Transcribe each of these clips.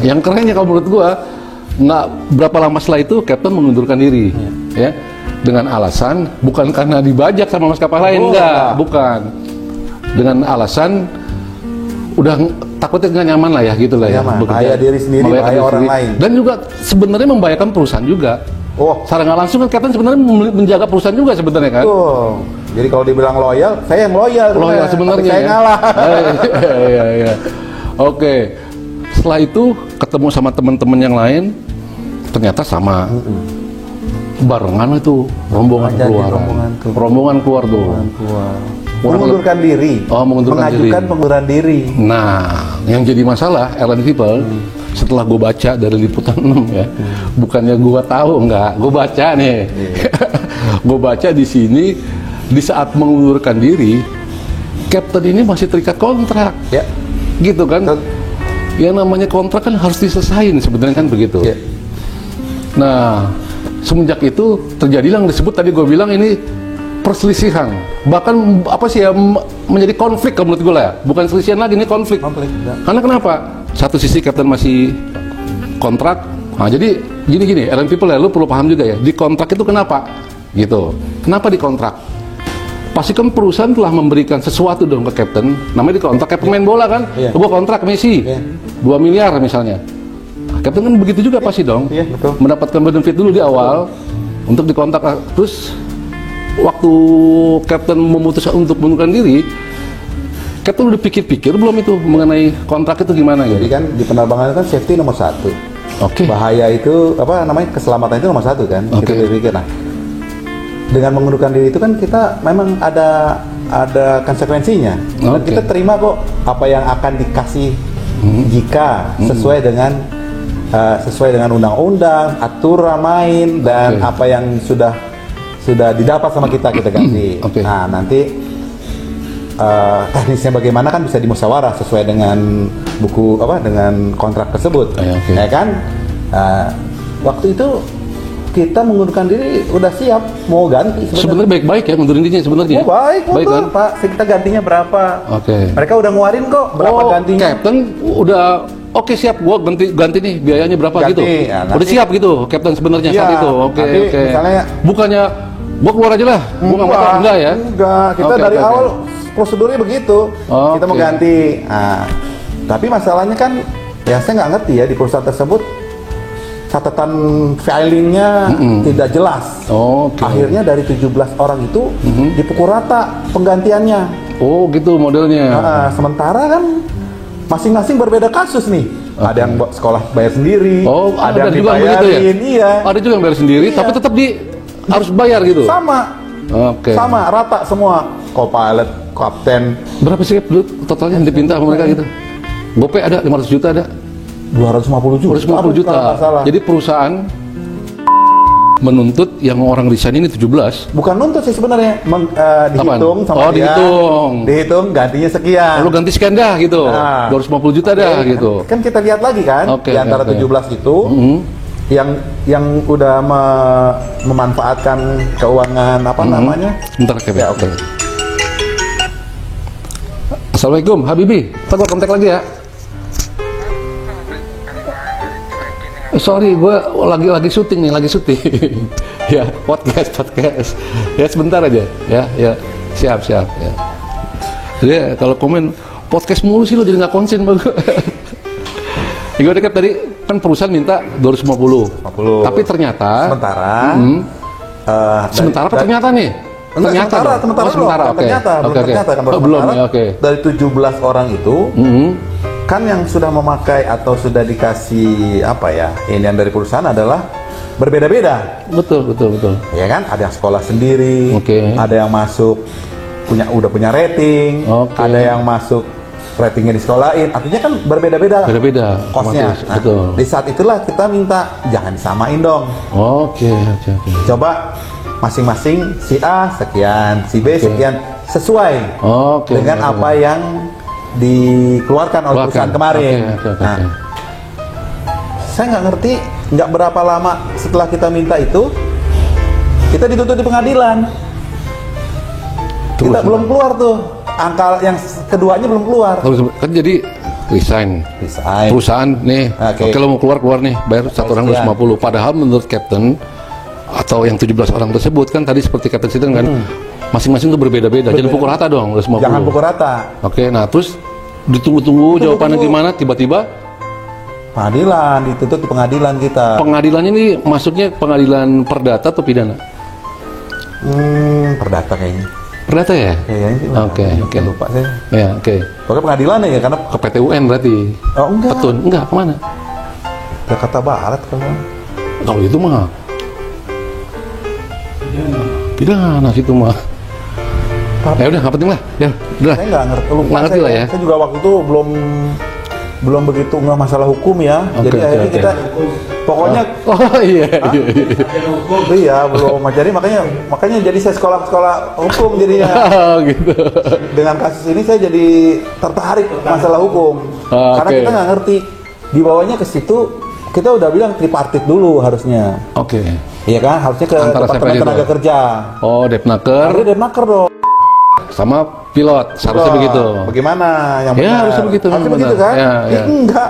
yang kerennya kalau menurut gua, nggak berapa lama setelah itu Captain mengundurkan diri, ya, dengan alasan bukan karena dibajak sama maskapai lain, bukan, dengan alasan udah takutnya nggak nyaman lah ya, gitu lah ya, bahaya diri sendiri, bahaya orang lain, dan juga sebenarnya membahayakan perusahaan juga. Secara nggak langsung kan Captain sebenarnya menjaga perusahaan juga sebenarnya kan. Jadi kalau dibilang loyal, saya yang loyal sebenarnya. Saya ngalah. Iya. Oke. Setelah itu ketemu sama teman-teman yang lain, ternyata sama. Barengan itu rombongan keluar tuh. Mengundurkan diri. Mengajukan pengunduran diri. Nah, yang jadi masalah Erlend People, setelah gue baca dari liputan 6 ya, bukannya gue tahu, enggak, gue baca nih. Gue baca di sini, di saat mengundurkan diri, Captain ini masih terikat kontrak, gitu kan? Yang namanya kontrak kan harus diselesain sebenarnya kan begitu. Nah, semenjak itu terjadilah yang disebut tadi gue bilang ini perselisihan, bahkan apa sih ya, menjadi konflik kalau menurut gue lah ya, bukan selisihan lagi, ini konflik. Karena kenapa? Satu sisi Captain masih kontrak, nah jadi gini Erlend People ya, lu perlu paham juga ya, di kontrak itu kenapa? Gitu. Kenapa di kontrak? Pasti kan perusahaan telah memberikan sesuatu dong ke Captain, namanya di kontrak, kayak pemain bola kan, gua kontrak Messi 2 miliar misalnya. Captain kan begitu juga pasti dong, mendapatkan benefit dulu di awal untuk dikontrak. Terus waktu Captain memutuskan untuk mengundurkan diri, Captain udah pikir-pikir belum itu mengenai kontrak itu gimana gitu? Jadi kan di penerbangan kan safety nomor 1. Bahaya itu apa namanya, keselamatan itu nomor 1 kan. Kita berpikir, nah dengan mengundurkan diri itu kan kita memang ada konsekuensinya. Dan kita terima kok apa yang akan dikasih jika sesuai dengan undang-undang, aturan main, dan apa yang sudah didapat sama kita ganti. Nah, nanti teknisnya bagaimana kan bisa dimusyawarah sesuai dengan dengan kontrak tersebut. Ya kan? Waktu itu kita mengundurkan diri udah siap mau ganti sebenarnya. Baik-baik ya ngundurin dirinya sebenarnya. Baik kan Pak, kita gantinya berapa? Mereka udah ngeluarin kok berapa gantinya. Captain udah siap, gua ganti nih biayanya berapa gitu. Udah siap gitu Captain sebenarnya saat itu. Misalnya bukannya gua keluar aja lah, gua nggak mau, enggak ya? Enggak, kita dari awal prosedurnya begitu. Kita mau ganti. Nah, tapi masalahnya kan ya saya nggak ngerti ya, di perusahaan tersebut catatan filingnya tidak jelas. Akhirnya dari 17 orang itu dipukul rata penggantiannya. Gitu modelnya. Sementara kan masing-masing berbeda kasus nih. Ada yang sekolah bayar sendiri, ada yang dibayarin, ada juga yang bayar sendiri, tapi tetap harus bayar gitu. Sama rata semua. Co-pilot, kapten. Berapa sih totalnya yang dipinta sama mereka gitu? Gopay ada 500 juta ada. 250 juta. Jadi perusahaan menuntut yang orang resign ini 17. Bukan nuntut sih sebenarnya, dihitung sama dia. Dihitung gantinya sekian. Lalu ganti sekian dah gitu. 250 juta dah gitu. Kan kita lihat lagi kan, di antara 17 itu yang udah memanfaatkan keuangan namanya? Bentar ya, Assalamualaikum Habibi, ntar gua kontak lagi ya. Sorry, gue lagi syuting nih, ya, podcast. Ya sebentar aja, ya, siap ya. Jadi kalau komen podcast mulu sih lo jadi nggak konsen bang. Gue dekat tadi kan perusahaan minta 250. Tapi ternyata sementara apa ternyata nih? Belum. Dari 17 orang itu kan yang sudah memakai atau sudah dikasih ini dari perusahaan adalah berbeda-beda. Betul. Ya kan, ada yang sekolah sendiri, ada yang masuk udah punya rating, ada yang masuk ratingnya di sekolahin. Artinya kan berbeda-beda kosnya. Nah, di saat itulah kita minta jangan disamain dong. Coba masing-masing si A sekian, si B sekian, sesuai dengan apa yang dikeluarkan oleh perusahaan kemarin. Nah, saya nggak ngerti, nggak berapa lama setelah kita minta itu, kita dituntut di pengadilan. Kita belum keluar tuh, angka yang keduanya belum keluar. Kan jadi resign. Perusahaan nih, oke lo mau keluar nih, bayar satu orang 250. Padahal menurut Captain atau yang 17 orang tersebut kan tadi seperti Captain Siden kan, masing-masing tuh berbeda-beda. Jangan pukul rata dong, 250. Jangan pukul rata. Oke, nah terus ditunggu-tunggu jawabannya gimana? Tiba-tiba pengadilan, dituntut di pengadilan kita. Pengadilannya ini masuknya pengadilan perdata atau pidana? Perdata kayaknya. Perdata ya? Oke. Lupa saya. Ya, oke. Pokoknya pengadilan ya, karena ke PT UN berarti. Oh, enggak. Petun, enggak, kemana? Jakarta Barat kalau. Kalau itu mah pidana situ mah. Ya udah, nggak penting lah. Ya, udah. Saya nggak ngerti, lupa. Nggak ngerti lah ya. Saya juga waktu itu belum begitu nggak masalah hukum ya. Jadi akhirnya kita pokoknya iya belum. Jadi makanya jadi saya sekolah hukum jadinya. Gitu. Dengan kasus ini saya jadi tertarik masalah hukum. Karena kita nggak ngerti di bawahnya ke situ. Kita udah bilang tripartit dulu harusnya. Oke. Iya kan, harusnya ke Departemen Tenaga Kerja. Oh, Depnaker. Harusnya Depnaker dong. Sama pilot, seharusnya begitu. Bagaimana yang benar? Ya, harusnya begitu. Harusnya begitu kan? Ya. Enggak.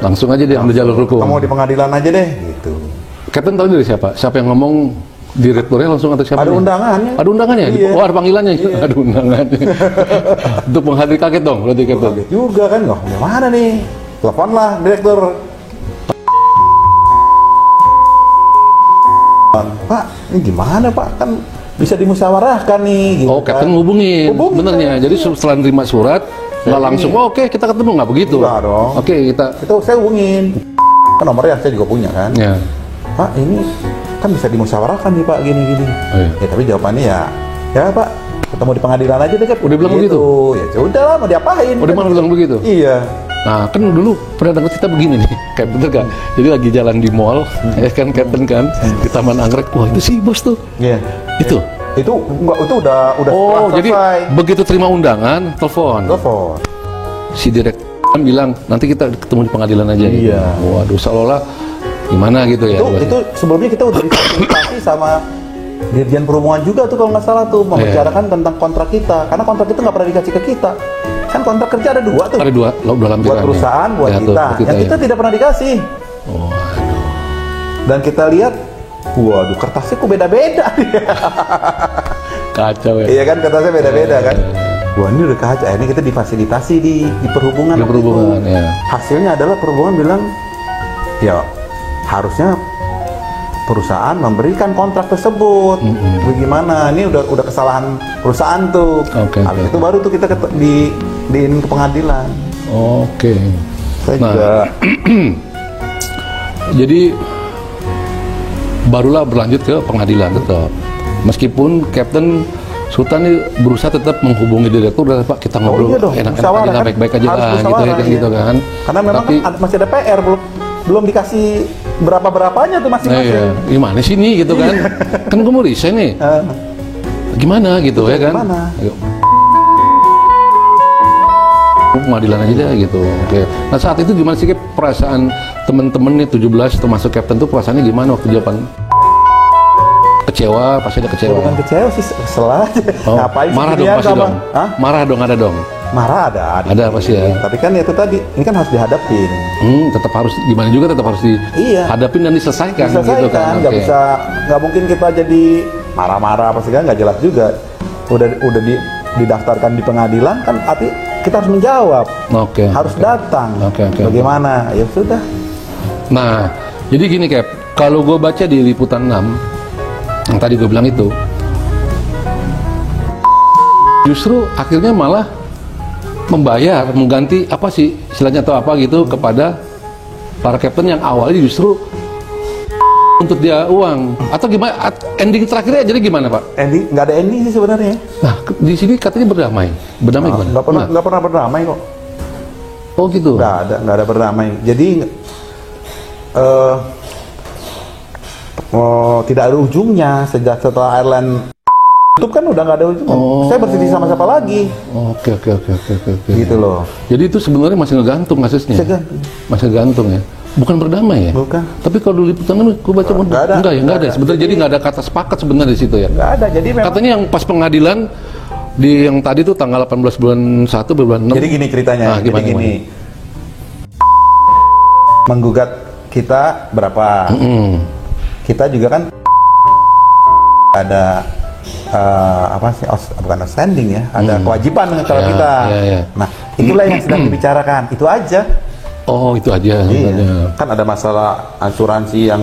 Langsung aja diambil jalur hukum. Kamu di pengadilan aja deh, gitu. Captain tahu dari siapa? Siapa yang ngomong direkturnya langsung atau siapa? Ada undangannya. Ada undangannya? Iya. Oh, ada panggilannya? Iya. Ada undangannya. Untuk menghadiri kaget dong, berarti Captain. Kaget juga kan? Loh, gimana nih? Teleponlah direktur. Pak, ini gimana Pak? Kan bisa dimusyawarahkan nih. Gitu, oh, Captain hubungin. Benernya. Jadi setelah nerima surat, nggak langsung, oke kita ketemu, nggak begitu? Enggak dong. Oke, saya hubungin. Kan nomornya saya juga punya kan. Ya. Pak, ini kan bisa dimusyawarahkan nih Pak, gini-gini. Oh, iya. Ya tapi jawabannya ya Pak, ketemu di pengadilan aja deh Cap. Udah bilang begitu? Ya udah lah, mau diapain? Udah malah bilang begitu? Iya. Nah, kan dulu pernah dengar cerita begini nih, kayak bener kan? Jadi lagi jalan di mall, ya kan Captain kan, di Taman Anggrek, wah itu si bos tuh. Iya. Itu enggak, itu udah oh, jadi begitu terima undangan, telepon. Si direktur bilang, nanti kita ketemu di pengadilan aja. Iya. Gitu. Waduh, seolah-olah gimana gitu ya. Itu sebelumnya kita udah dikonsultasi sama Dirjen Perhubungan juga tuh kalau nggak salah tuh, membicarakan tentang kontrak kita. Karena kontrak itu nggak pernah dikasih ke kita. Kan kontrak kerja ada dua tuh. Ada dua, dalam buat perusahaan, buat ya, kita. Tuh, yang kita tidak pernah dikasih. Oh, aduh. Dan kita lihat, waduh kertasnya kok beda-beda. Kacau ya. Iya kan, kertasnya beda-beda kan. Wah ini udah kacau. Ini kita difasilitasi di perhubungan. Di perhubungan, ya. Hasilnya adalah perhubungan bilang, ya harusnya perusahaan memberikan kontrak tersebut. Bagaimana? Ini udah kesalahan perusahaan tuh. Habis itu baru tuh kita ke pengadilan. Oke. Saya juga. Jadi barulah berlanjut ke pengadilan tetap. Meskipun Captain Sultan ini berusaha tetap menghubungi direktur, Pak kita ngobrol enak-enak aja lah, baik-baik aja lah, gitu kan. Karena memang kan masih ada PR, belum dikasih berapa-berapanya tuh masing-masing. Iya. Gimana sih nih gitu kan? Kan gue mau resign nih. Gimana gitu ya kan? Gimana? Pengadilan aja deh gitu. Oke. Nah saat itu gimana sih perasaan temen-temen nih 17 termasuk Captain tuh perasaannya gimana waktu jawaban? Kecewa, pasti ada kecewa. Bukan kecewa sih, kesel aja. Oh, ngapain marah dong pasti dong. Marah dong, ada dong. Marah ada. Ada pasti ya. Tapi kan itu tadi, ini kan harus dihadapin. Tetap harus gimana juga tetap harus dihadapin dan diselesaikan. Gitu kan. Nggak mungkin kita jadi marah-marah apa segala, nggak jelas juga. Udah didaftarkan di pengadilan kan, arti kita harus menjawab. Harus datang. Bagaimana? Ya sudah. Nah, jadi gini Cap, kalau gue baca di Liputan 6 yang tadi gue bilang itu, justru akhirnya malah membayar, mengganti apa sih istilahnya atau apa gitu kepada para Captain yang awalnya justru untuk dia uang atau gimana? Ending terakhirnya jadi gimana Pak? Ending nggak ada ending sih sebenarnya. Nah di sini katanya berdamai gimana? Nggak pernah berdamai kok. Oh gitu? Nggak ada berdamai. Jadi tidak ada ujungnya setelah airline tutup kan udah nggak ada ujungnya. Saya bersedih sama siapa lagi? Oke. Gitu loh. Jadi itu sebenarnya masih ngegantung kasusnya. Masih gantung ya. Bukan berdamai ya? Bukan. Tapi kalau di Liputan gue baca nggak ada. Sebenarnya jadi nggak ada kata sepakat sebenarnya di situ ya. Nggak ada. Jadi memang katanya yang pas pengadilan di yang tadi tuh tanggal 18 bulan 1 bulan 6. Jadi gini ceritanya. Gini. menggugat kita berapa. Kita juga kan ada apa sih, bukan outstanding ya, ada kewajiban kalau kita. Nah, itulah yang sedang dibicarakan, itu aja. Oh, itu aja. Iya. Kan ada masalah asuransi yang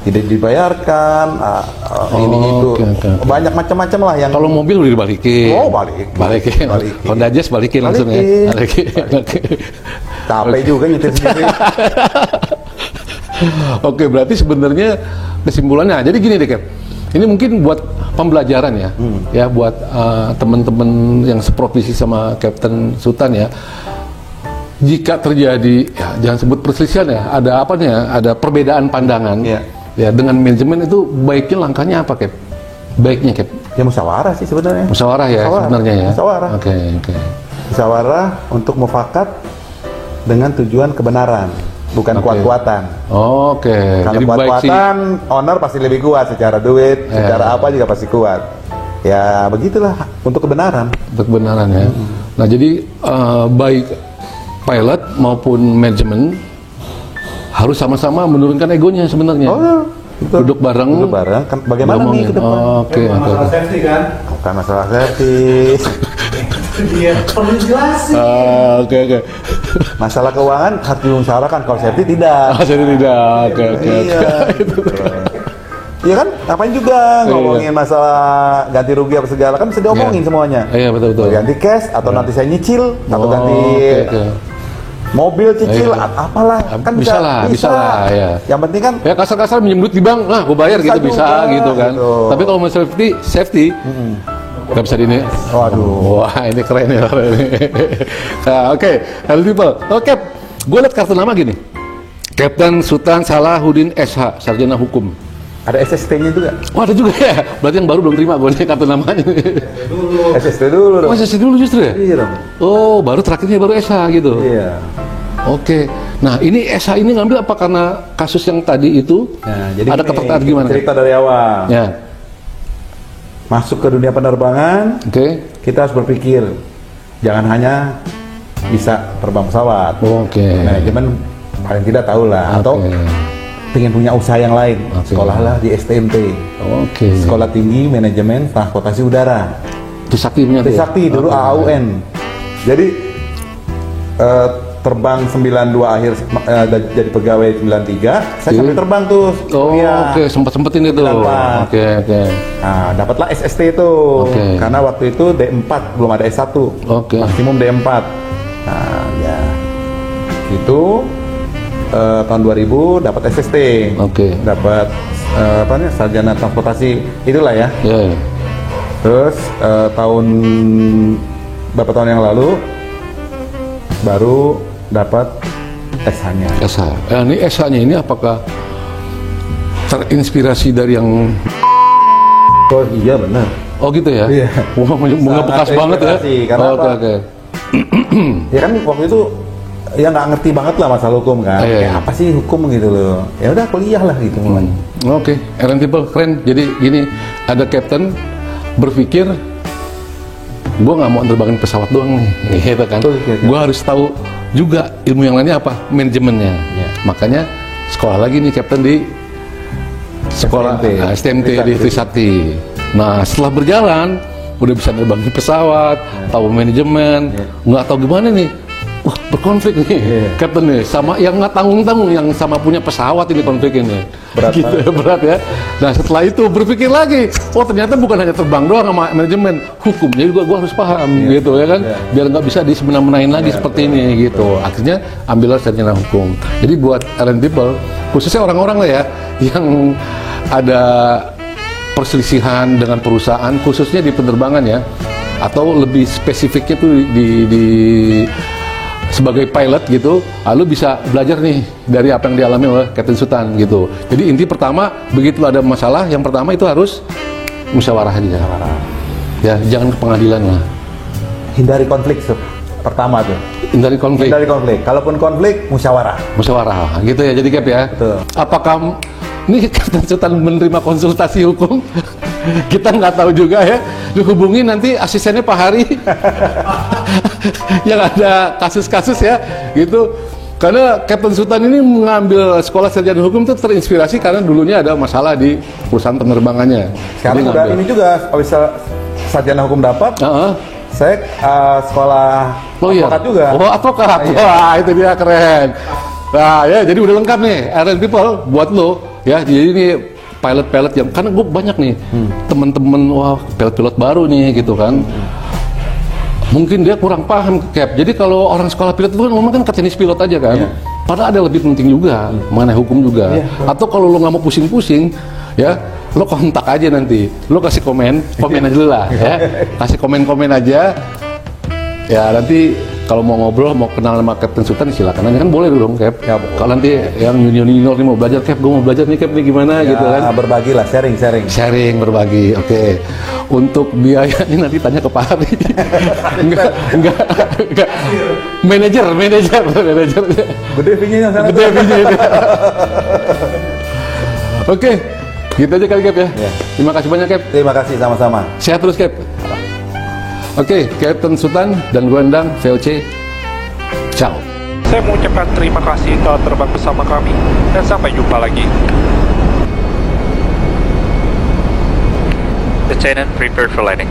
tidak dibayarkan, ini itu, banyak macam-macam lah yang. Kalau mobil udah dibalikin. Oh, balikin. Honda Jazz balikin langsung ya. Capek juga nyetir sendiri. Oke, berarti sebenarnya kesimpulannya, jadi gini deh, Cap. Ini mungkin buat pembelajaran ya, ya buat teman-teman yang seprofesi sama Kapten Sutan ya. Jika terjadi, ya jangan sebut perselisihan ya, ada apa nih ya, ada perbedaan pandangan, ya dengan manajemen itu baiknya langkahnya apa, Cap? Baiknya, Cap? Ya musyawarah sih sebenarnya. Musyawarah ya sebenarnya ya. Musyawarah. Oke. Musyawarah untuk mufakat dengan tujuan kebenaran. Bukan kuat-kuatan. Oke. Kalau jadi kuat-kuatan, owner pasti lebih kuat secara duit, secara apa juga pasti kuat. Ya begitulah untuk kebenaran. Untuk kebenaran ya. Nah jadi baik pilot maupun manajemen harus sama-sama menurunkan egonya sebenarnya. Oh ya. Betul. Duduk bareng kan bagaimana nih ke depan? Oke. Masalah safety kan? Bukan masalah safety. Dia perlu jelasin. Oke. Masalah keuangan harus dimusyawarahkan, kalau safety tidak. Safety tidak. Oke. Iya kan? Ngapain juga ngomongin masalah ganti rugi apa segala, kan bisa diomongin semuanya. Iya, betul. Ganti cash atau nanti saya nyicil atau ganti mobil cicil apalah, kan bisa lah ya. Yang penting kan ya kasar-kasar minjem duit di bank, nah gue bayar gitu bisa gitu kan. Gitu. Tapi kalau mau safety nggak bisa di ini. Waduh. Wah ini keren ya. Nah, oke, people. Oke, gue liat kartu nama gini. Kapten Sutan Salahuddin SH, Sarjana Hukum. Ada SST-nya juga? Oh ada juga ya. Berarti yang baru belum terima gue nih kartu namanya. SST dulu dong. Oh SST dulu justru ya? Iya dong. Oh baru terakhirnya baru SH gitu. Iya. Oke. Nah ini SH ini ngambil apa karena kasus yang tadi itu? Nah, jadi ada ketertarikan gimana? Cerita dari awal. Ya. Masuk ke dunia penerbangan, kita harus berpikir jangan hanya bisa terbang pesawat. Manajemen paling tidak tahu lah, atau pengen punya usaha yang lain, sekolahlah di STMT. Sekolah Tinggi Manajemen Transportasi Udara. Trisakti dulu AAUN. Jadi terbang 92 akhir jadi pegawai 93, saya sambil terbang tuh. Sempat-sempetin itu. Nah, dapatlah SST itu. Karena waktu itu D4 belum ada S1. Maksimum D4. Nah, ya. Itu tahun 2000 dapat SST. Dapat sarjana transportasi itulah ya. Terus beberapa tahun yang lalu baru dapat SH-nya. Ini SH-nya ini apakah terinspirasi dari yang? Oh iya benar. Oh gitu ya? Iya. Wah, bekas banget ya? Karena ya kan waktu itu ya nggak ngerti banget lah masalah hukum kan. Apa sih hukum gitu loh. Ya udah kuliah lah gitu mulai. People keren. Jadi gini, ada kapten berpikir gue nggak mau terbangin pesawat doang nih, gitu kan. Gue harus tahu juga ilmu yang lainnya apa, manajemennya. Makanya sekolah lagi nih kapten di sekolah STMT di Trisakti. Nah setelah berjalan udah bisa terbangin pesawat, tahu manajemen, nggak tahu gimana nih. Wah berkonflik nih, kapten nih, sama yang nggak tanggung-tanggung, yang sama punya pesawat ini konflik ini. Berat ya. Nah setelah itu berpikir lagi, oh ternyata bukan hanya terbang doang sama manajemen, hukumnya juga gue harus paham gitu ya kan, biar nggak bisa disemena-menain lagi seperti ini gitu. Akhirnya ambillah sarjana hukum. Jadi buat people, khususnya orang-orang lah ya, yang ada perselisihan dengan perusahaan, khususnya di penerbangan ya, atau lebih spesifiknya tuh di sebagai pilot gitu, lalu bisa belajar nih dari apa yang dialami oleh Kapten Sutan gitu. Jadi inti pertama, begitu ada masalah, yang pertama itu harus musyawarah aja. Ya, jangan ke pengadilan lah. Hindari konflik pertama tuh. Hindari konflik. Kalaupun konflik, musyawarah. Musyawarah, gitu ya. Jadi Cap ya. Betul. Apakah ini Kapten Sutan menerima konsultasi hukum? Kita nggak tahu juga ya. Dihubungi nanti asistennya Pak Hari yang ada kasus-kasus ya gitu. Karena Kapten Sultan ini mengambil sekolah sarjana hukum itu terinspirasi karena dulunya ada masalah di perusahaan penerbangannya. Sekarang udah ini juga, habis sarjana hukum dapat, saya sekolah advokat juga. Oh, advokat. Wah, itu dia keren. Nah, ya jadi udah lengkap nih, Iron People buat lo ya. Jadi ini pilot-pilot yang karena gue banyak nih temen-temen, wah pilot-pilot baru nih gitu kan. Mungkin dia kurang paham Cap. Jadi kalau orang sekolah pilot itu kan ngomong kan ke tenis pilot aja kan. Padahal ada lebih penting juga, mengenai hukum juga. Atau kalau lo nggak mau pusing-pusing, ya lo kontak aja nanti. Lo kasih komen aja lah ya. Kasih komen aja. Ya nanti kalau mau ngobrol, mau kenal sama Kapten Sultan silakan. Nanti kan boleh dong Cap. Ya, kalau nanti yang junior nih mau belajar Cap, gue mau belajar nih Cap nih gimana ya, gitu kan. Berbagi lah, sharing Berbagi. Oke. Untuk biaya ini nanti tanya ke Pak Hari. enggak. Manajer. Gede fee-nya sana. Oke. Gitu aja kali Cap ya. Terima kasih banyak Cap. Terima kasih sama-sama. Sehat terus Cap. Oke, Kapten Sultan dan gue Endang, VOC. Ciao. Saya mengucapkan terima kasih telah terbang bersama kami dan sampai jumpa lagi. Lieutenant, prepare for landing.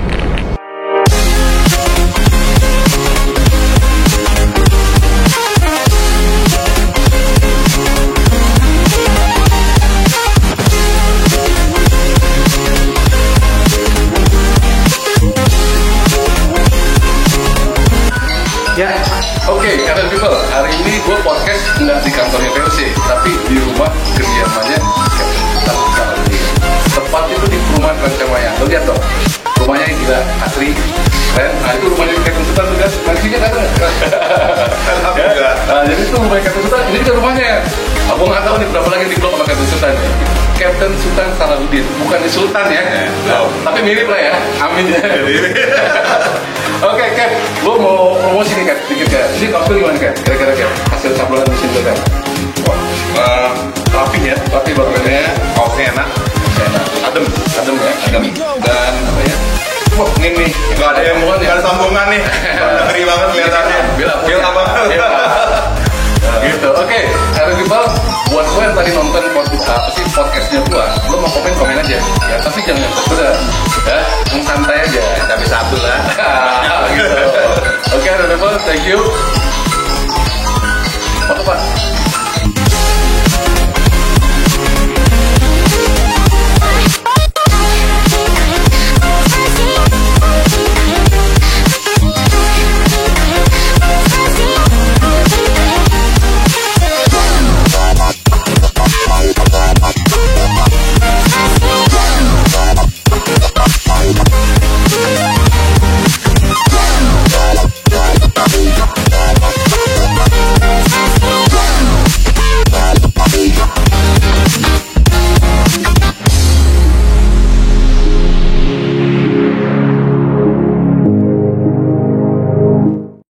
Ya, oke, Iron People. Hari ini gue podcast nggak di kantornya VOC, tapi di rumah kediamannya Kapten Sultan. Tepat itu di perumahan Rancamaya. Lo lihat dong, rumahnya yang gila, asri, keren. Nah itu rumahnya Kapten Sultan juga. Nantinya kan ya. Nah, jadi itu rumahnya Kapten Sultan. Ini juga rumahnya. Aku nggak tahu nih berapa lagi di blok sama Kapten Sultan. Kapten Sultan Salahuddin, bukan di Sultan ya. Tapi mirip lah ya. Amin ya. Oke, Cap, lo mau promosi nih Cap, dikit Cap. Ini cocktail gimana Cap? Kira-kira Cap, hasil campuran mesin lo Cap. Rapi ya, Rapi bahannya, kaosnya enak, adem ya, dan apa ya? Wah, ini nggak ada yang nggak ada sambungan nih, ngeri banget kelihatannya. Bil apa? Gitu. Oke, Iron People, buat gue yang tadi nonton podcastnya gue, lo mau komen aja, ya. Tapi jangan yang terberat, ya. Yang santai aja. Tapi satu lah. Gitu. Oke, Iron People, thank you.